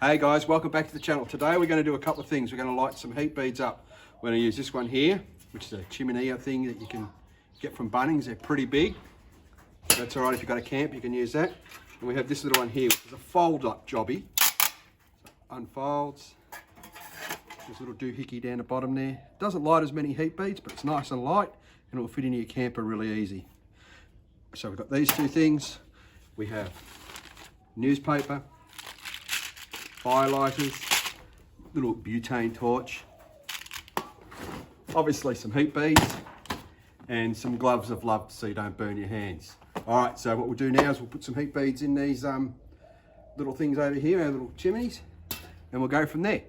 Hey guys, welcome back to the channel. Today we're going to do a couple of things. We're going to light some heat beads up. We're going to use this one here, which is a chimney thing that you can get from Bunnings. They're pretty big. That's all right if you've got a camp, you can use that. And we have this little one here, which is a fold-up jobby. So unfolds. There's a little doohickey down the bottom there. Doesn't light as many heat beads, but it's nice and light, and it'll fit into your camper really easy. So we've got these two things. We have newspaper, firelighters, little butane torch, obviously some heat beads, and some gloves of love so you don't burn your hands. All right, so what we'll do now is we'll put some heat beads in these little things over here, our little chimneys, and we'll go from there.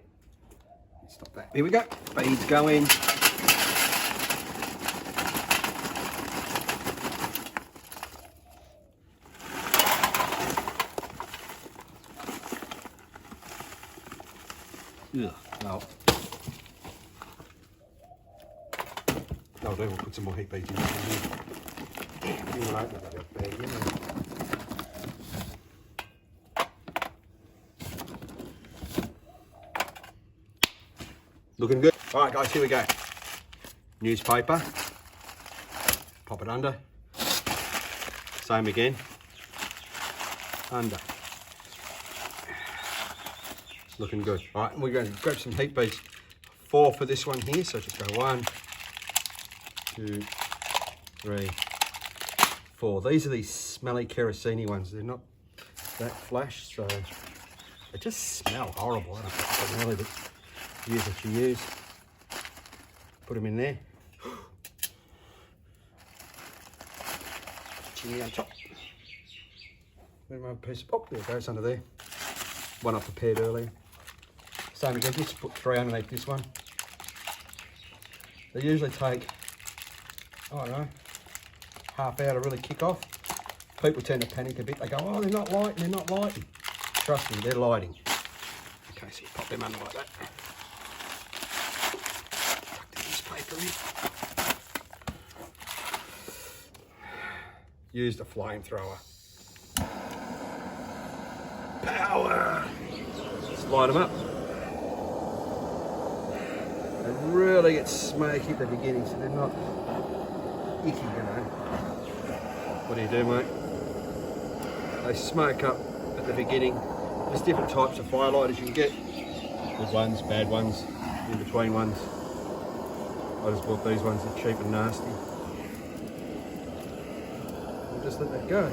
Stop that. Here we go. Beads go in. Ugh, no. That'll do, we'll put some more heat beads in here. You want to open that bag, you know. Looking good. All right, guys, here we go. Newspaper. Pop it under. Same again. Under. Looking good. All right, and we're going to grab some heat beads. 4 for this one here, so just go 1, 2, 3, 4. These are these smelly kerosene ones. They're not that flash, so they just smell horrible. I don't really use what you use. Put them in there. Chimney on top. Then one piece of, oh, there it goes under there. One I prepared earlier. Same again, just put 3 underneath this one. They usually take, I don't know, half hour to really kick off. People tend to panic a bit. They go, oh, they're not lighting, they're not lighting. Trust me, they're lighting. Okay, so you pop them under like that. Tuck the newspaper in. Use the flamethrower. Power! Let's light them up. They really get smoky at the beginning, so they're not icky, you know. What do you do, mate? They smoke up at the beginning. There's different types of firelighters you can get. Good ones, bad ones, in between ones. I just bought these ones, they're cheap and nasty. We'll just let that go.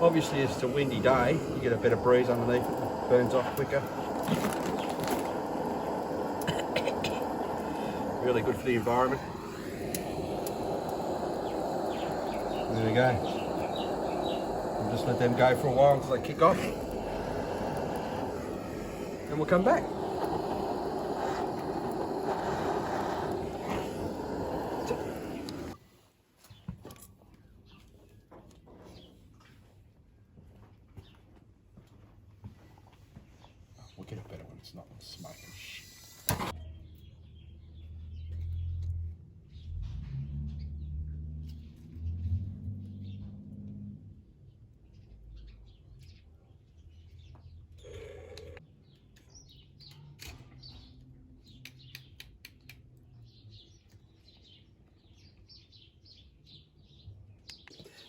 Obviously, if it's a windy day, you get a better breeze underneath it, it burns off quicker. Really good for the environment. There we go. We'll just let them go for a while until they kick off. And we'll come back. We'll get a better one, it's not smoking shit.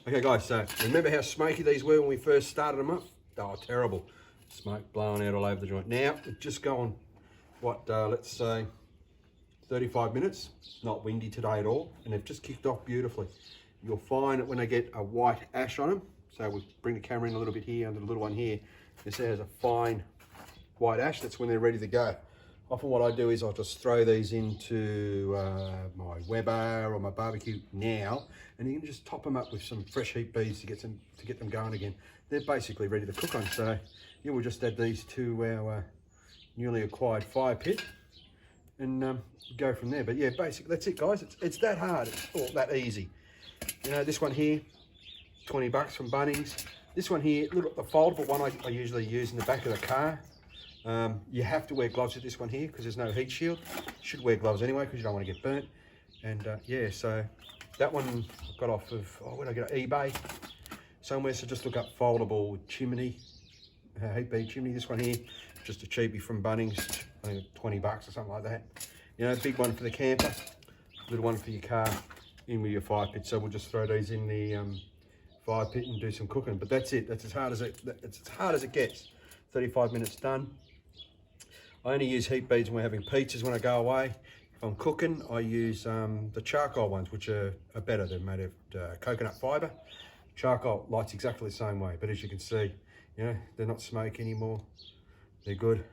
Okay guys, so remember how smoky these were when we first started them up? They were terrible. Smoke blowing out all over the joint. Now, it's just gone, what, let's say 35 minutes. Not windy today at all, and they've just kicked off beautifully. You'll find that when they get a white ash on them, so we'll bring the camera in a little bit here, under the little one here, this has a fine white ash, that's when they're ready to go. Often what I do is I'll just throw these into my Weber or my barbecue now, and you can just top them up with some fresh heat beads to get them going again. They're basically ready to cook on. So yeah, we'll just add these to our newly acquired fire pit and go from there. But yeah, basically that's it, guys. It's that hard. It's all that easy. You know, this one here, 20 bucks from Bunnings. This one here, look at the foldable one I usually use in the back of the car. You have to wear gloves with this one here because there's no heat shield. You should wear gloves anyway because you don't want to get burnt. And yeah, so that one I got off of, oh, where did I get it? eBay somewhere. So just look up foldable chimney heat bead chimney. This one here, just a cheapie from Bunnings, I think $20 or something like that. You know, big one for the camper, little one for your car, in with your fire pit. So we'll just throw these in the fire pit and do some cooking. But that's it. That's as hard as it gets. 35 minutes done. I only use heat beads when we're having pizzas when I go away. If I'm cooking, I use the charcoal ones, which are better. They're made of coconut fibre. Charcoal lights exactly the same way, but as you can see, you know, they're not smoke anymore. They're good.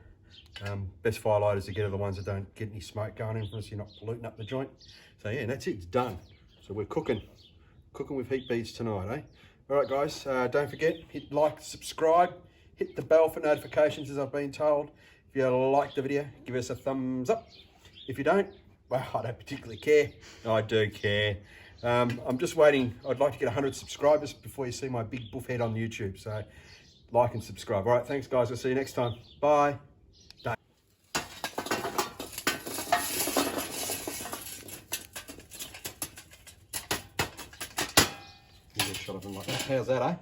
Best fire lighters to get are the ones that don't get any smoke going in from us. You're not polluting up the joint. So yeah, that's it. It's done. So we're cooking with heat beads tonight, eh? All right, guys. Don't forget, hit like, subscribe, hit the bell for notifications, as I've been told. If you like the video, give us a thumbs up. If you don't, well, I don't particularly care. I do care. I'm just waiting. I'd like to get 100 subscribers before you see my big buff head on YouTube. So like and subscribe. All right, thanks guys. I'll see you next time. Bye. Shot of them like that. How's that, eh?